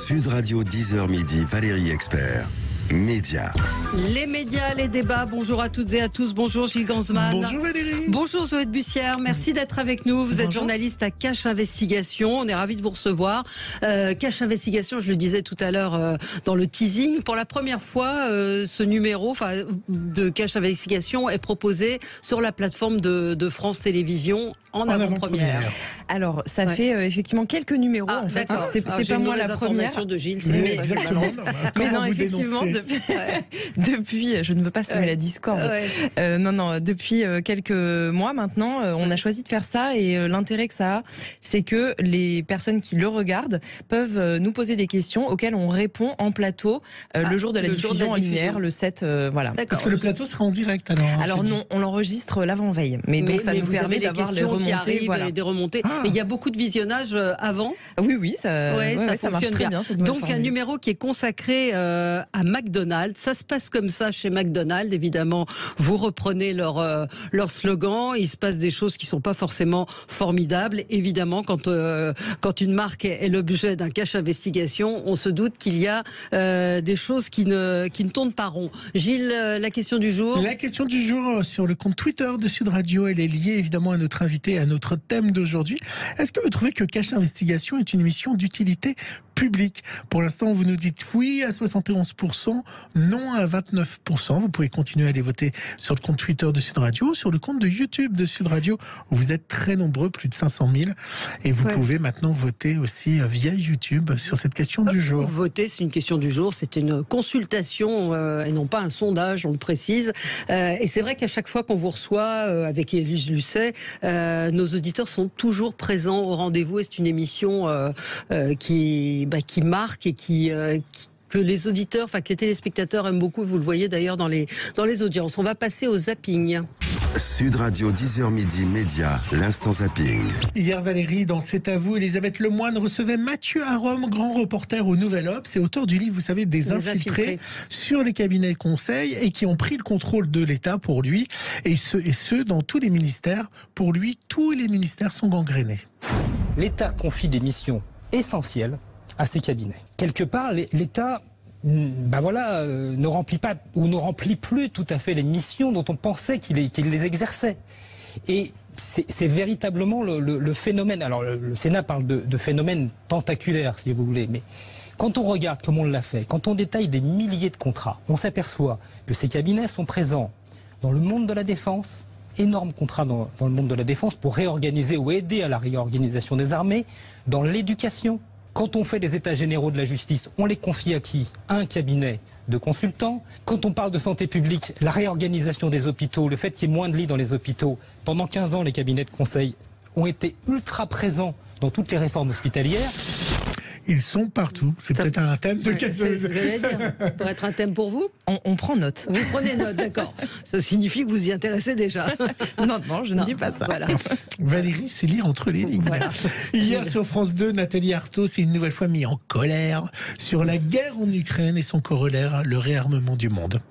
Sud Radio 10h midi, Valérie Expert. Médias. Les médias, les débats. Bonjour à toutes et à tous. Bonjour Gilles Gansman. Bonjour Valérie. Bonjour Zoé de Bussière. Merci d'être avec nous. Vous êtes journaliste à Cache Investigation. On est ravis de vous recevoir. Cache Investigation, je le disais tout à l'heure dans le teasing. Pour la première fois, ce numéro de Cache Investigation est proposé sur la plateforme de France Télévisions en avant-première. Alors, ça fait effectivement quelques numéros. En fait, c'est pas moi la première. De Gilles, mais exactement. Mais non, effectivement, depuis, je ne veux pas semer la discorde. Depuis quelques mois maintenant, on a choisi de faire ça et l'intérêt que ça a, c'est que les personnes qui le regardent peuvent nous poser des questions auxquelles on répond en plateau le jour de la diffusion en lumière, le 7, voilà. Parce que le plateau sera en direct alors. Alors non, on l'enregistre l'avant-veille, mais donc ça nous permet d'avoir les remontées. Et des remontées. Mais il y a beaucoup de visionnage avant. Oui, ça marche très bien. Donc un numéro qui est consacré à McDonald's. Ça se passe comme ça chez McDonald's. Évidemment, vous reprenez leur slogan. Il se passe des choses qui sont pas forcément formidables. Évidemment, quand une marque est l'objet d'un cache investigation, on se doute qu'il y a des choses qui ne tournent pas rond. Gilles, la question du jour. La question du jour sur le compte Twitter de Sud Radio, elle est liée évidemment à notre invité, à notre thème d'aujourd'hui. Est-ce que vous trouvez que Cache Investigation est une émission d'utilité publique? Pour l'instant, vous nous dites oui à 71%, non à 29%. Vous pouvez continuer à aller voter sur le compte Twitter de Sud Radio, sur le compte de YouTube de Sud Radio, où vous êtes très nombreux, plus de 500 000. Et vous pouvez maintenant voter aussi via YouTube sur cette question du jour. Voter, c'est une question du jour, c'est une consultation et non pas un sondage, on le précise. Et c'est vrai qu'à chaque fois qu'on vous reçoit avec Élise Lucet, nos auditeurs sont toujours présents au rendez-vous et c'est une émission qui marque et que les auditeurs, que les téléspectateurs aiment beaucoup. Vous le voyez d'ailleurs dans les audiences. On va passer au zapping. Sud Radio 10h midi, Média, l'instant zapping. Hier Valérie, dans C'est à vous, Elisabeth Lemoine recevait Mathieu Arom, grand reporter au Nouvel Obs et auteur du livre, vous savez, des infiltrés sur les cabinets conseils et qui ont pris le contrôle de l'État pour lui et ce dans tous les ministères. Pour lui, tous les ministères sont gangrénés. L'État confie des missions essentielles à ses cabinets. Quelque part, l'État ne remplit pas ou ne remplit plus tout à fait les missions dont on pensait qu'il les exerçait. Et c'est véritablement le phénomène. Alors le Sénat parle de phénomène tentaculaire, si vous voulez, mais quand on regarde comme on l'a fait, quand on détaille des milliers de contrats, on s'aperçoit que ces cabinets sont présents dans le monde de la défense, énormes contrats dans le monde de la défense pour réorganiser ou aider à la réorganisation des armées, dans l'éducation. Quand on fait des états généraux de la justice, on les confie à qui? À un cabinet de consultants. Quand on parle de santé publique, la réorganisation des hôpitaux, le fait qu'il y ait moins de lits dans les hôpitaux. Pendant 15 ans, les cabinets de conseil ont été ultra présents dans toutes les réformes hospitalières. Ils sont partout. C'est peut-être un thème de c'est ce que j'allais dire. Pour être un thème pour vous, on prend note. Vous prenez note, d'accord. Ça signifie que vous y intéressez déjà. Non, je ne dis pas ça. Voilà. Valérie, c'est lire entre les lignes. Voilà. Hier sur France 2, Nathalie Arthaud s'est une nouvelle fois mise en colère sur la guerre en Ukraine et son corollaire, le réarmement du monde.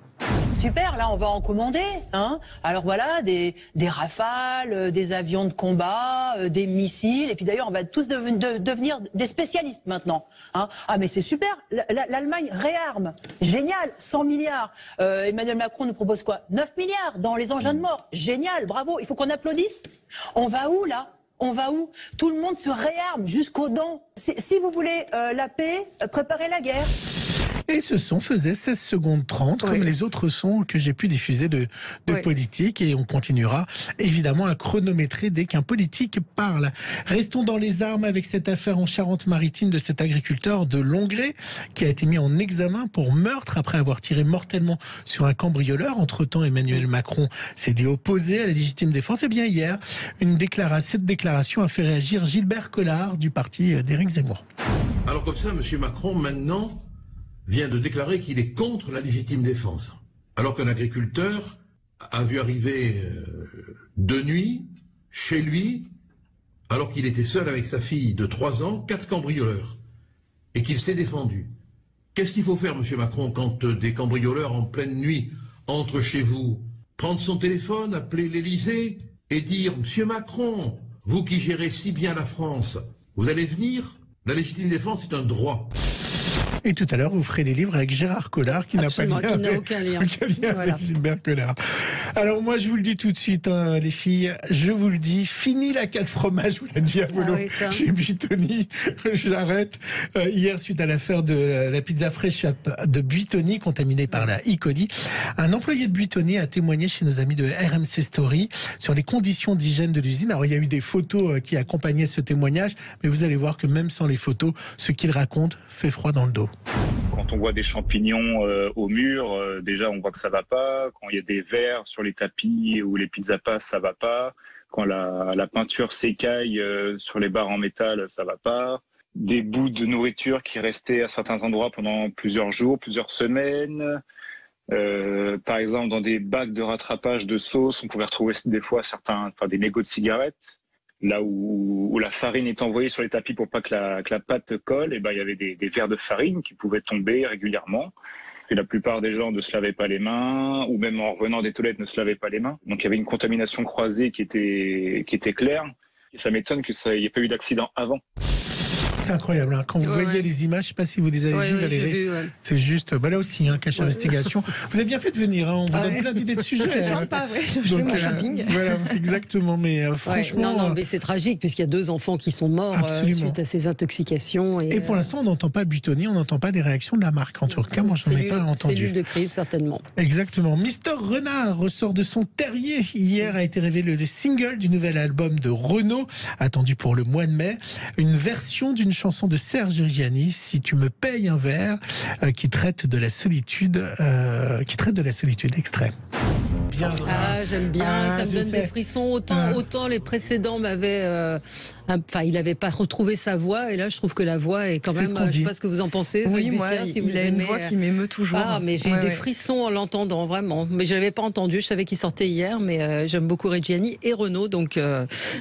Super, là on va en commander, hein. Alors voilà, des Rafales, des avions de combat, des missiles, et puis d'ailleurs on va tous devenir des spécialistes maintenant, hein. Ah mais c'est super, l'Allemagne réarme, génial, 100 milliards. Emmanuel Macron nous propose quoi? 9 milliards dans les engins de mort, génial, bravo, il faut qu'on applaudisse. On va où là? On va où? Tout le monde se réarme jusqu'aux dents. Si vous voulez la paix, préparez la guerre. Et ce son faisait 16 secondes 30, comme les autres sons que j'ai pu diffuser de politique. Et on continuera évidemment à chronométrer dès qu'un politique parle. Restons dans les armes avec cette affaire en Charente-Maritime de cet agriculteur de Longré qui a été mis en examen pour meurtre après avoir tiré mortellement sur un cambrioleur. Entre-temps, Emmanuel Macron s'est dit opposé à la légitime défense. Et bien hier, cette déclaration a fait réagir Gilbert Collard du parti d'Éric Zemmour. Alors comme ça, M. Macron, maintenant, vient de déclarer qu'il est contre la légitime défense. Alors qu'un agriculteur a vu arriver de nuit, chez lui, alors qu'il était seul avec sa fille de 3 ans, 4 cambrioleurs, et qu'il s'est défendu. Qu'est-ce qu'il faut faire, M. Macron, quand des cambrioleurs en pleine nuit entrent chez vous? Prendre son téléphone, appeler l'Élysée et dire « Monsieur Macron, vous qui gérez si bien la France, vous allez venir? La légitime défense est un droit. » Et tout à l'heure, vous ferez des livres avec Gérard Collard, qui n'a aucun lien avec Gilbert Collard. Alors moi, je vous le dis tout de suite, hein, les filles, je vous le dis, fini la 4 fromages, je vous l'ai dit à Volo, chez Buitoni, j'arrête. Hier, suite à l'affaire de la pizza fraîche de Buitoni, contaminée par la E. coli, un employé de Buitoni a témoigné chez nos amis de RMC Story sur les conditions d'hygiène de l'usine. Alors il y a eu des photos qui accompagnaient ce témoignage, mais vous allez voir que même sans les photos, ce qu'il raconte fait froid dans le dos. Quand on voit des champignons au mur, déjà on voit que ça va pas. Quand il y a des vers sur les tapis où les pizzas passent, ça va pas. Quand la peinture s'écaille sur les barres en métal, ça va pas. Des bouts de nourriture qui restaient à certains endroits pendant plusieurs jours, plusieurs semaines. Par exemple, dans des bacs de rattrapage de sauce, on pouvait retrouver des fois des mégots de cigarettes. Là où la farine est envoyée sur les tapis pour pas que la pâte colle, et ben il y avait des verres de farine qui pouvaient tomber régulièrement. Et la plupart des gens ne se lavaient pas les mains, ou même en revenant des toilettes ne se lavaient pas les mains. Donc il y avait une contamination croisée qui était claire. Et ça m'étonne qu'il n'y ait pas eu d'accident avant. C'est incroyable, hein. Quand vous voyez les images, je ne sais pas si vous les avez vues, Valérie. C'est juste, là aussi, cache investigation. Vous avez bien fait de venir, hein. On vous donne plein d'idées de sujets. C'est sympa, je fais mon shopping. Voilà, exactement, mais franchement... Non, mais c'est tragique, puisqu'il y a 2 enfants qui sont morts suite à ces intoxications. Et pour l'instant, on n'entend pas Buitoni, on n'entend pas des réactions de la marque. En tout cas, moi, je n'en ai pas entendu. Cellule de crise, certainement. Exactement. Mister Renard ressort de son terrier. Hier a été révélé le single du nouvel album de Renaud, attendu pour le mois de mai. Une version d'une chanson de Serge Reggiani, Si tu me payes un verre, qui traite de la solitude, extrait. Bien j'aime bien, ça me donne des frissons. Autant les précédents m'avaient... il n'avait pas retrouvé sa voix, et là je trouve que la voix est quand même... Je ne sais pas ce que vous en pensez. Oui, moi, il a une voix qui m'émeut toujours. Mais j'ai eu des frissons en l'entendant, vraiment. Mais je ne l'avais pas entendu, je savais qu'il sortait hier, mais j'aime beaucoup Reggiani et Renaud, donc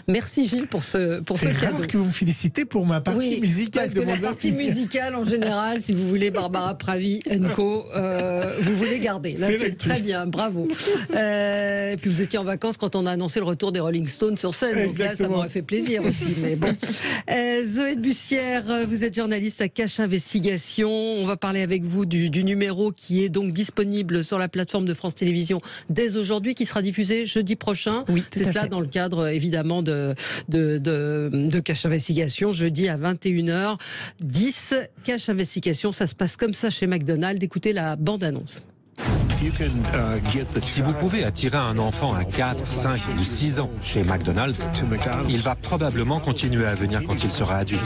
merci Gilles pour ce cadeau. C'est rare que vous me félicitez pour ma partie musicale. Parce que la partie musicale, en général, si vous voulez Barbara Pravi & Co, vous voulez garder. Là, c'est très bien, bravo. Et puis vous étiez en vacances quand on a annoncé le retour des Rolling Stones sur scène, donc là, ça m'aurait fait plaisir aussi. Mais bon. Zoé de Bussière, vous êtes journaliste à Cache Investigation. On va parler avec vous du numéro qui est donc disponible sur la plateforme de France Télévisions dès aujourd'hui, qui sera diffusé jeudi prochain. Oui, c'est ça, dans le cadre évidemment de Cache Investigation, jeudi à 21h10. Cache Investigation, ça se passe comme ça chez McDonald's. Écoutez la bande-annonce. Si vous pouvez attirer un enfant à 4, 5 ou 6 ans chez McDonald's, il va probablement continuer à venir quand il sera adulte.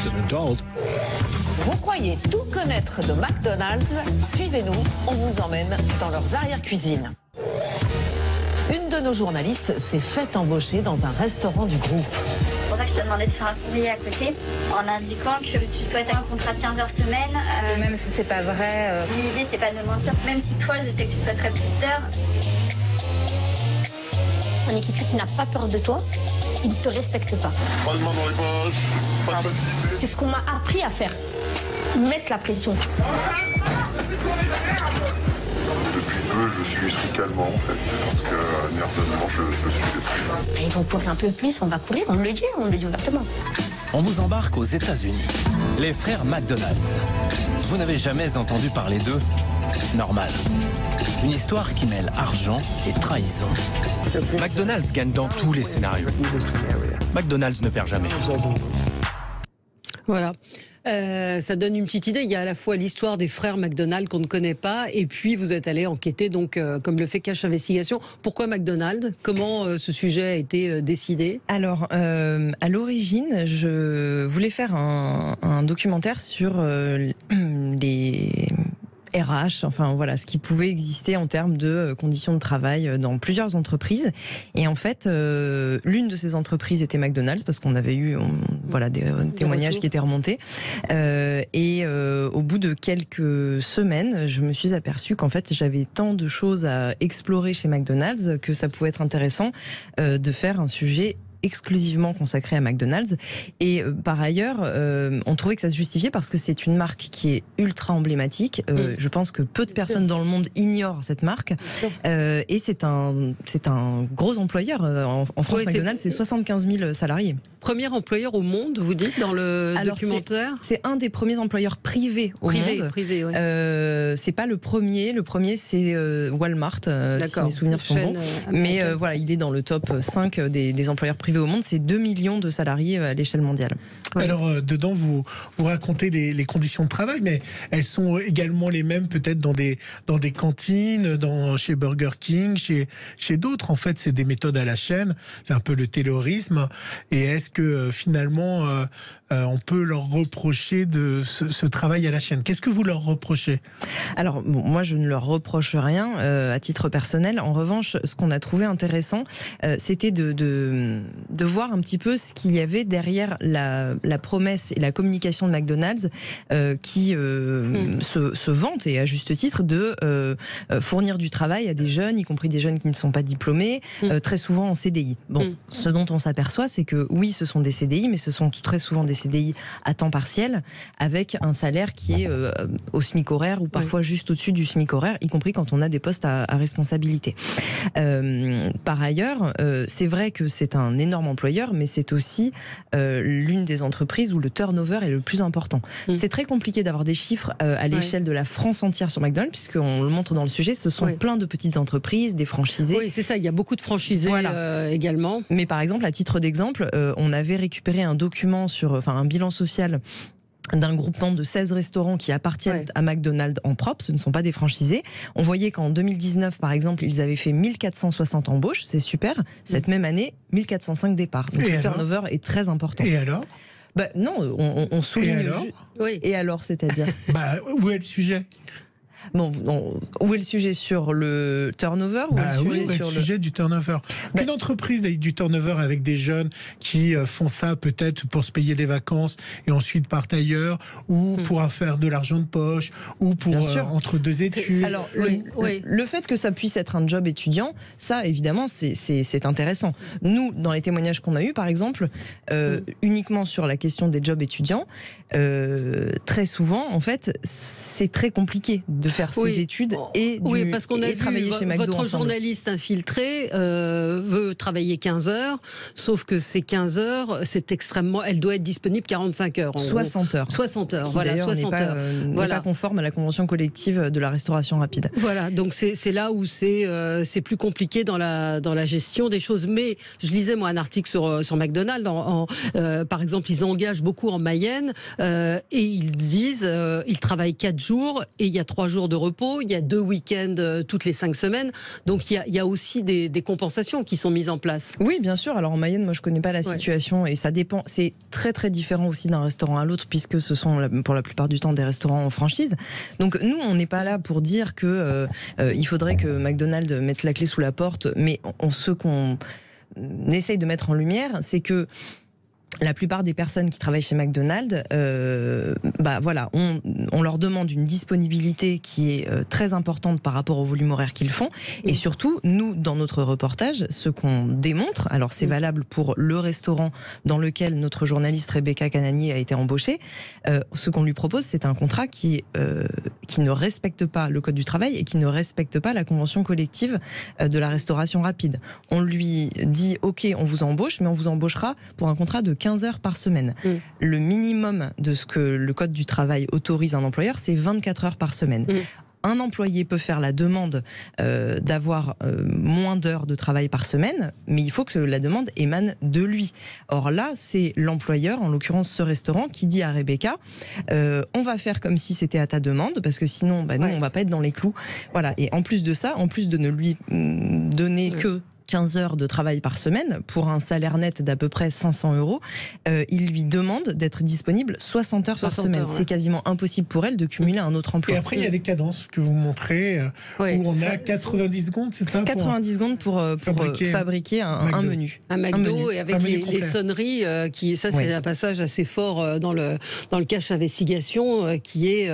Vous croyez tout connaître de McDonald's? Suivez-nous, on vous emmène dans leurs arrière-cuisines. Une de nos journalistes s'est fait embaucher dans un restaurant du groupe. C'est pour ça que je te demandais de faire un courrier à côté en indiquant que tu souhaites un contrat de 15 heures semaine. Même si c'est pas vrai. L'idée, c'est pas de mentir. Même si toi, je sais que tu souhaiterais plus d'heures. Une équipe qui n'a pas peur de toi, il ne te respecte pas. Pas de main dans les poches, pas de facilité. C'est ce qu'on m'a appris à faire. Mettre la pression. Depuis peu, je suis sous calmant en fait, parce que nerveusement, je suis détruit. Il faut courir un peu plus, on va courir, on le dit ouvertement. On vous embarque aux États-Unis. Les frères McDonald's. Vous n'avez jamais entendu parler d'eux? Normal. Une histoire qui mêle argent et trahison. McDonald's gagne dans tous les scénarios. McDonald's ne perd jamais. Voilà. Ça donne une petite idée. Il y a à la fois l'histoire des frères McDonald qu'on ne connaît pas, et puis vous êtes allé enquêter, donc comme le fait Cache Investigation. Pourquoi McDonald? Comment ce sujet a été décidé? Alors, à l'origine, je voulais faire un documentaire sur les RH, enfin voilà, ce qui pouvait exister en termes de conditions de travail dans plusieurs entreprises. Et en fait, l'une de ces entreprises était McDonald's, parce qu'on avait eu des témoignages qui étaient remontés. Et au bout de quelques semaines, je me suis aperçue qu'en fait, j'avais tant de choses à explorer chez McDonald's que ça pouvait être intéressant de faire un sujet exclusivement consacrée à McDonald's. Et par ailleurs, on trouvait que ça se justifiait parce que c'est une marque qui est ultra emblématique. Je pense que peu de personnes dans le monde ignorent cette marque. Et c'est un gros employeur. En France, McDonald's, c'est 75 000 salariés. Premier employeur au monde, vous dites, dans le documentaire ? C'est un des premiers employeurs privés au monde. Privé, oui. C'est pas le premier. Le premier, c'est Walmart, si mes souvenirs sont bons. Mais voilà, il est dans le top 5 des employeurs privés au monde. C'est 2 millions de salariés à l'échelle mondiale. Ouais. Alors, dedans, vous racontez les conditions de travail, mais elles sont également les mêmes peut-être dans des cantines, chez Burger King, chez d'autres. En fait, c'est des méthodes à la chaîne. C'est un peu le taylorisme. Et est-ce que finalement, on peut leur reprocher de ce travail à la chaîne ? Qu'est-ce que vous leur reprochez ? Alors, bon, moi, je ne leur reproche rien à titre personnel. En revanche, ce qu'on a trouvé intéressant, c'était de voir un petit peu ce qu'il y avait derrière la promesse et la communication de McDonald's qui se vante, et à juste titre, de fournir du travail à des jeunes, y compris des jeunes qui ne sont pas diplômés, très souvent en CDI. Bon, ce dont on s'aperçoit, c'est que oui, ce sont des CDI, mais ce sont très souvent des CDI à temps partiel, avec un salaire qui est au SMIC horaire ou parfois juste au-dessus du SMIC horaire, y compris quand on a des postes à responsabilité. Par ailleurs, c'est vrai que c'est un énorme employeur, mais c'est aussi l'une des entreprises où le turnover est le plus important. C'est très compliqué d'avoir des chiffres à l'échelle de la France entière sur McDonald's, puisqu'on le montre dans le sujet, ce sont plein de petites entreprises, des franchisés. Oui, c'est ça, il y a beaucoup de franchisés également. Mais par exemple, à titre d'exemple, on avait récupéré un document un bilan social d'un groupement de 16 restaurants qui appartiennent à McDonald's en propre, ce ne sont pas des franchisés. On voyait qu'en 2019, par exemple, ils avaient fait 1460 embauches, c'est super. Cette même année, 1405 départs. Donc le turnover est très important. Et alors ? Non, on souligne... Et alors ? Et alors, c'est-à-dire où est le sujet ? Bon, où est le sujet sur le turnover ou le sujet du turnover. Qu'une entreprise ait du turnover avec des jeunes qui font ça peut-être pour se payer des vacances et ensuite partent ailleurs, ou pour faire de l'argent de poche, ou pour entre deux études. Alors, le fait que ça puisse être un job étudiant, ça évidemment c'est intéressant. Nous, dans les témoignages qu'on a eus, par exemple, uniquement sur la question des jobs étudiants, très souvent, en fait, c'est très compliqué de faire ses études et parce qu'on a travailler chez McDo votre ensemble. Journaliste infiltré veut travailler 15 heures, sauf que ces 15 heures, c'est extrêmement... Elle doit être disponible 45 heures. 60 heures. 60 heures, voilà, 60 heures. N'est pas conforme à la convention collective de la restauration rapide. Voilà, donc c'est là où c'est plus compliqué dans la gestion des choses. Mais je lisais, moi, un article sur McDonald's. Par exemple, ils engagent beaucoup en Mayenne et ils disent ils travaillent 4 jours et il y a 3 jours de repos, il y a 2 week-ends toutes les 5 semaines. Donc il y a aussi des compensations qui sont mises en place. Oui, bien sûr. Alors en Mayenne, moi je connais pas la situation et ça dépend. C'est très très différent aussi d'un restaurant à l'autre, puisque ce sont pour la plupart du temps des restaurants en franchise. Donc nous, on n'est pas là pour dire que il faudrait que McDonald's mette la clé sous la porte, mais ce qu'on essaye de mettre en lumière, c'est que la plupart des personnes qui travaillent chez McDonald's, on leur demande une disponibilité qui est très importante par rapport au volume horaire qu'ils font. Et surtout, nous, dans notre reportage, ce qu'on démontre, alors c'est valable pour le restaurant dans lequel notre journaliste Rebecca Canani a été embauchée, ce qu'on lui propose, c'est un contrat qui ne respecte pas le code du travail et qui ne respecte pas la convention collective de la restauration rapide. On lui dit, OK, on vous embauche, mais on vous embauchera pour un contrat de 15 heures par semaine. Le minimum de ce que le code du travail autorise un employeur, c'est 24 heures par semaine. Un employé peut faire la demande d'avoir moins d'heures de travail par semaine, mais il faut que la demande émane de lui. Or là, c'est l'employeur, en l'occurrence ce restaurant, qui dit à Rebecca on va faire comme si c'était à ta demande, parce que sinon, nous, on va pas être dans les clous. Voilà. Et en plus de ça, en plus de ne lui donner que 15 heures de travail par semaine, pour un salaire net d'à peu près 500 €, il lui demande d'être disponible 60 heures par semaine. C'est quasiment impossible pour elle de cumuler un autre emploi. Et après, il y a des cadences que vous montrez, où on a 90 secondes, c'est ça 90 secondes pour fabriquer un menu. Un McDo, et avec les sonneries, c'est un passage assez fort dans le cache investigation, qui est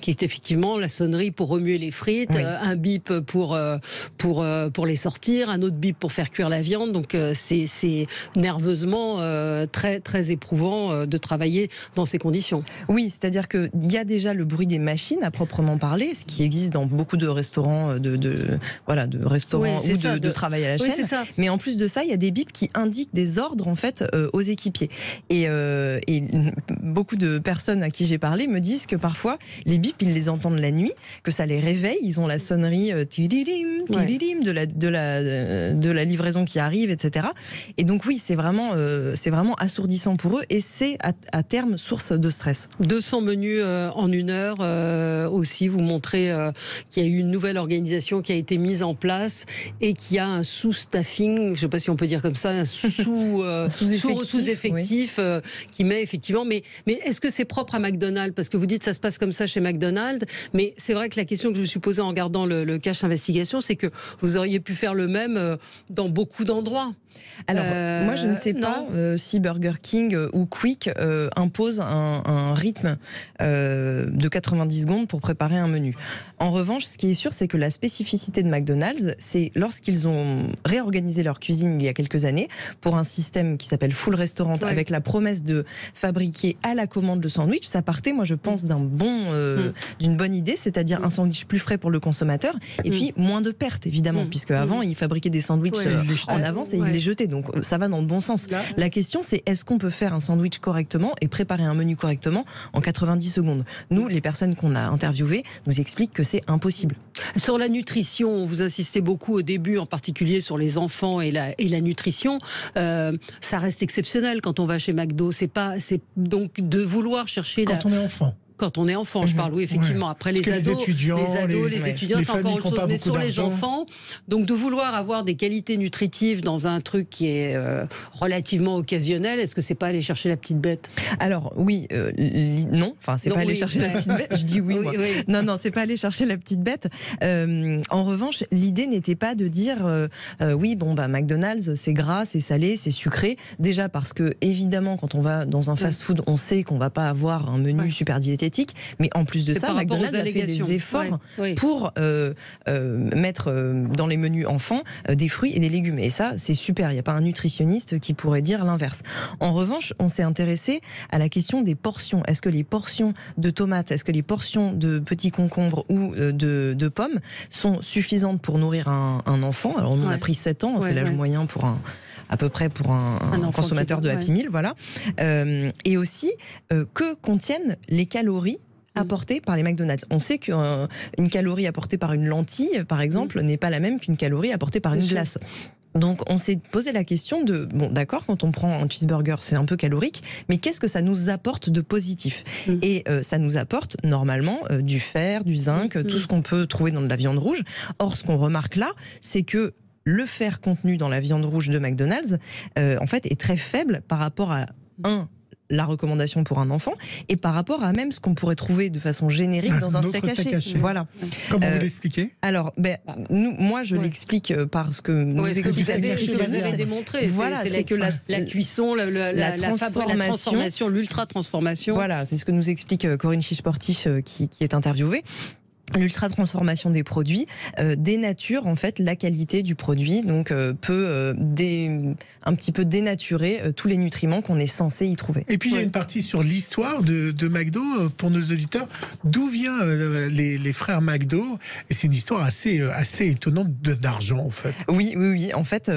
effectivement la sonnerie pour remuer les frites, un bip pour les sortir, un autre bip pour faire cuire la viande. Donc c'est nerveusement très, très éprouvant de travailler dans ces conditions. Oui, c'est-à-dire qu'il y a déjà le bruit des machines à proprement parler, ce qui existe dans beaucoup de restaurants, de restaurants ou de travail à la chaîne. Mais en plus de ça, il y a des bips qui indiquent des ordres en fait aux équipiers. Et beaucoup de personnes à qui j'ai parlé me disent que parfois les bips, ils les entendent la nuit, que ça les réveille, ils ont la sonnerie de la livraison qui arrive, etc. Et donc oui, c'est vraiment assourdissant pour eux et c'est à terme source de stress. 200 menus en 1 heure aussi, vous montrez qu'il y a eu une nouvelle organisation qui a été mise en place et qui a un sous-staffing, je ne sais pas si on peut dire comme ça, un sous-effectif qui met effectivement. Mais est-ce que c'est propre à McDonald's? Parce que vous dites que ça se passe comme ça chez McDonald's, mais c'est vrai que la question que je me suis posée en regardant le cache investigation, c'est que vous auriez pu faire le même dans beaucoup d'endroits. Alors, moi, je ne sais pas si Burger King ou Quick imposent un rythme de 90 secondes pour préparer un menu. En revanche, ce qui est sûr, c'est que la spécificité de McDonald's, c'est lorsqu'ils ont réorganisé leur cuisine il y a quelques années pour un système qui s'appelle Full Restaurant, avec la promesse de fabriquer à la commande le sandwich. Ça partait, moi, je pense, d'une bonne idée, c'est-à-dire un sandwich plus frais pour le consommateur et puis moins de pertes, évidemment, puisque avant, ils fabriquaient des sandwichs en avance et ils les jetaient. Donc ça va dans le bon sens. La question, c'est est-ce qu'on peut faire un sandwich correctement et préparer un menu correctement en 90 secondes? Nous, les personnes qu'on a interviewées nous expliquent que c'est impossible. Sur la nutrition, vous insistez beaucoup au début, en particulier sur les enfants et la nutrition. Ça reste exceptionnel quand on va chez McDo. C'est donc de vouloir chercher quand on est enfant. Quand on est enfant, je parle, oui, effectivement. Après, les ados, les étudiants, c'est encore autre chose. Mais sur les enfants, donc de vouloir avoir des qualités nutritives dans un truc qui est relativement occasionnel, est-ce que c'est pas aller chercher la petite bête? Alors, oui, non. Enfin, c'est pas aller chercher la petite bête. Je dis oui, moi. Non, c'est pas aller chercher la petite bête. En revanche, l'idée n'était pas de dire McDonald's, c'est gras, c'est salé, c'est sucré. Déjà parce que, évidemment, quand on va dans un fast-food, on sait qu'on va pas avoir un menu super diététique. Mais en plus de ça, McDonald's a fait des efforts pour mettre dans les menus enfants des fruits et des légumes. Et ça, c'est super. Il n'y a pas un nutritionniste qui pourrait dire l'inverse. En revanche, on s'est intéressé à la question des portions. Est-ce que les portions de tomates, est-ce que les portions de petits concombres ou de pommes sont suffisantes pour nourrir un enfant? Alors, on a pris 7 ans, c'est l'âge moyen pour à peu près pour un consommateur de Happy Meal, voilà. Et aussi, que contiennent les calories apportées par les McDonald's. On sait qu'une calorie apportée par une lentille, par exemple, n'est pas la même qu'une calorie apportée par une glace. Donc on s'est posé la question de, d'accord, quand on prend un cheeseburger, c'est un peu calorique, mais qu'est-ce que ça nous apporte de positif? Et ça nous apporte normalement du fer, du zinc, tout ce qu'on peut trouver dans de la viande rouge. Or, ce qu'on remarque là, c'est que le fer contenu dans la viande rouge de McDonald's, en fait, est très faible par rapport à la recommandation pour un enfant et par rapport à même ce qu'on pourrait trouver de façon générique dans un steak haché. Voilà. Comment vous l'expliquez? Alors, moi, je l'explique parce que vous avez démontré. Voilà, c'est que la cuisson, la transformation, l'ultra-transformation. Voilà, c'est ce que nous explique Corinne Chiche-Portiche qui est interviewée. L'ultra-transformation des produits dénature en fait la qualité du produit, donc peut un petit peu dénaturer tous les nutriments qu'on est censé y trouver. Et puis il y a une partie sur l'histoire de McDo pour nos auditeurs. D'où vient les frères McDo? Et c'est une histoire assez étonnante d'argent en fait. Oui. En fait,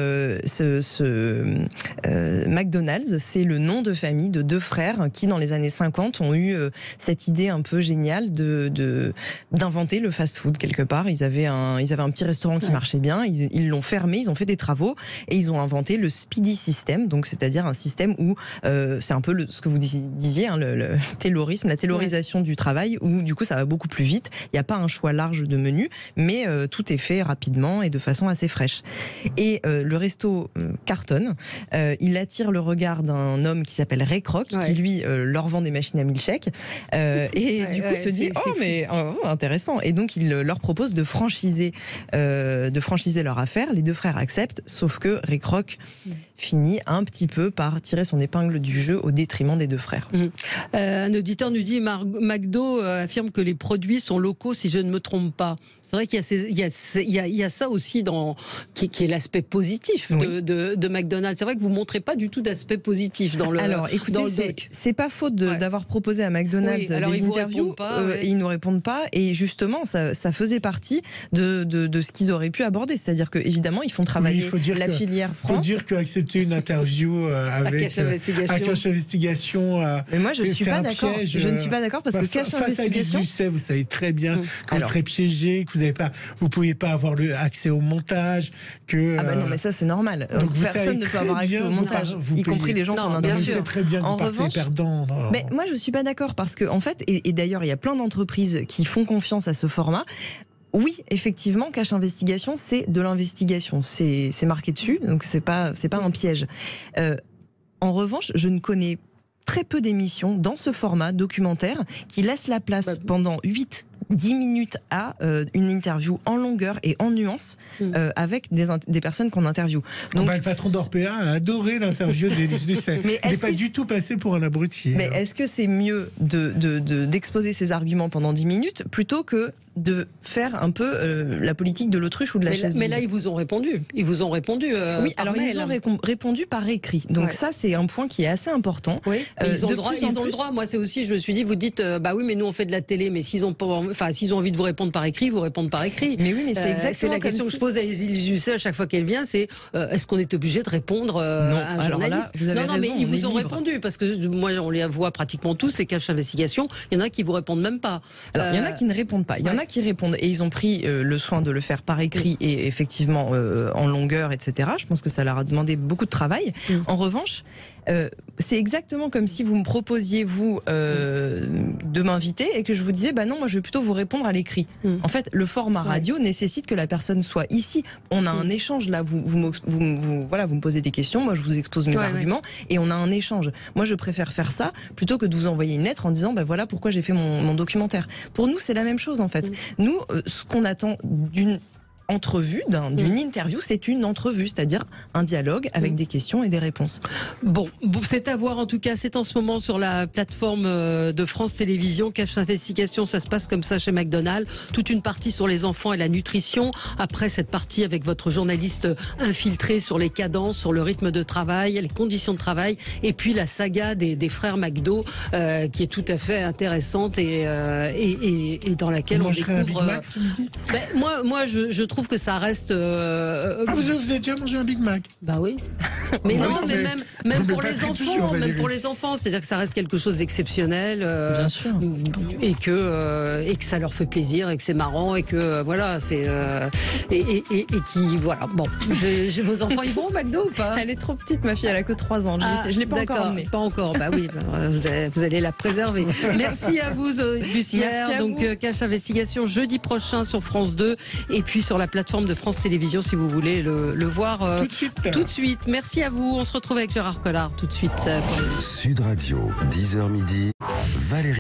McDonald's, c'est le nom de famille de 2 frères qui, dans les années 50, ont eu cette idée un peu géniale d'inventer le fast-food quelque part. Ils avaient un petit restaurant qui marchait bien, ils l'ont fermé, ils ont fait des travaux et ils ont inventé le Speedy System, donc c'est-à-dire un système où c'est un peu ce que vous disiez, le taylorisme, la taylorisation du travail, où du coup ça va beaucoup plus vite. Il n'y a pas un choix large de menus, mais tout est fait rapidement et de façon assez fraîche. Et le resto cartonne. Il attire le regard d'un homme qui s'appelle Ray Kroc, qui lui leur vend des machines à milkshake et du coup se dit intéressant. enfants. Et donc, il leur propose de franchiser leur affaire. Les deux frères acceptent, sauf que Rick Rock finit un petit peu par tirer son épingle du jeu au détriment des deux frères. Un auditeur nous dit McDo affirme que les produits sont locaux, si je ne me trompe pas. C'est vrai qu'il y a ça aussi qui est l'aspect positif de McDonald's. C'est vrai que vous ne montrez pas du tout d'aspect positif dans le Alors, écoutez, c'est pas faute d'avoir proposé à McDonald's des interviews. Et ils ne nous répondent pas. Et justement, ça faisait partie de ce qu'ils auraient pu aborder. C'est-à-dire qu'évidemment, ils font travailler la filière France. Il faut dire qu'accepter une interview avec Cache Investigation, mais moi, je ne suis pas d'accord. Je ne suis pas d'accord parce que Cache Investigation... Face à Lucet, vous savez très bien que vous serez piégé, que vous ne pouviez pas avoir accès au montage. Non, mais ça, c'est normal. Donc, personne ne peut avoir accès au montage, y compris les gens qu'on interviewe. Vous savez très bien que vous partez perdant. Mais moi, je ne suis pas d'accord parce que, en fait, et d'ailleurs, il y a plein d'entreprises qui font confiance à ce format. Oui, effectivement, Cache Investigation, c'est de l'investigation. C'est marqué dessus, donc c'est pas un piège. En revanche, je ne connais très peu d'émissions dans ce format documentaire qui laissent la place pendant 8-10 minutes à une interview en longueur et en nuance avec des personnes qu'on interviewe. Donc, le patron d'Orpea a adoré l'interview d'Élise Lucet. Il n'est pas du tout passé pour un abruti. Mais est-ce que c'est mieux d'exposer ses arguments pendant 10 minutes plutôt que de faire un peu la politique de l'autruche ou de la chaise vide? Mais là, ils vous ont répondu. Ils vous ont répondu oui, alors ils ont répondu par écrit. Donc ça, c'est un point qui est assez important. Oui, ils ont le droit. Moi, c'est aussi, je me suis dit, vous dites, bah oui, mais nous, on fait de la télé, mais s'ils ont envie de vous répondre par écrit, vous répondent par écrit. Mais oui, mais c'est exactement c'est la question que je pose à Élise Lucet à chaque fois qu'elle vient, c'est est-ce qu'on est obligé de répondre à un journaliste? Non, mais ils vous ont répondu, parce que moi, on les voit pratiquement tous, c'est Cache Investigation. Il y en a qui vous répondent même pas. Alors, il y en a qui ne répondent pas. Il y en a qui répondent, et ils ont pris le soin de le faire par écrit et effectivement en longueur, etc. Je pense que ça leur a demandé beaucoup de travail. En revanche, c'est exactement comme si vous me proposiez, vous, de m'inviter et que je vous disais, bah non, moi je vais plutôt vous répondre à l'écrit. En fait, le format radio nécessite que la personne soit ici. On a un échange là, vous me posez des questions, moi je vous expose mes arguments et on a un échange. Moi je préfère faire ça plutôt que de vous envoyer une lettre en disant, bah voilà pourquoi j'ai fait mon documentaire. Pour nous, c'est la même chose en fait. Nous, ce qu'on attend d'une entrevue, d'une interview, c'est une entrevue, c'est-à-dire un dialogue avec des questions et des réponses. Bon, c'est à voir en tout cas, c'est en ce moment sur la plateforme de France Télévisions. Cache Investigation, ça se passe comme ça chez McDonald's. Toute une partie sur les enfants et la nutrition. Après cette partie avec votre journaliste infiltré sur les cadences, sur le rythme de travail, les conditions de travail, et puis la saga des frères McDo qui est tout à fait intéressante et dans laquelle on découvre... Un Big Mac, moi, je trouve que ça reste... vous avez déjà mangé un Big Mac? Bah oui. Mais non, mais même pour les enfants, c'est-à-dire que ça reste quelque chose d'exceptionnel. Bien sûr. Et que ça leur fait plaisir et que c'est marrant et que voilà, c'est et qui voilà. Bon, vos enfants ils vont au McDo ou pas? Elle est trop petite, ma fille, elle a que 3 ans. Je l'ai pas encore emmenée. Pas encore. Bah oui, vous allez la préserver. Merci à vous, Bussière. Donc Cache Investigation jeudi prochain sur France 2 et puis sur la plateforme de France Télévisions si vous voulez le voir tout de suite. Merci à vous. On se retrouve avec Gérard Collard tout de suite. Sud Radio, 10h midi. Valérie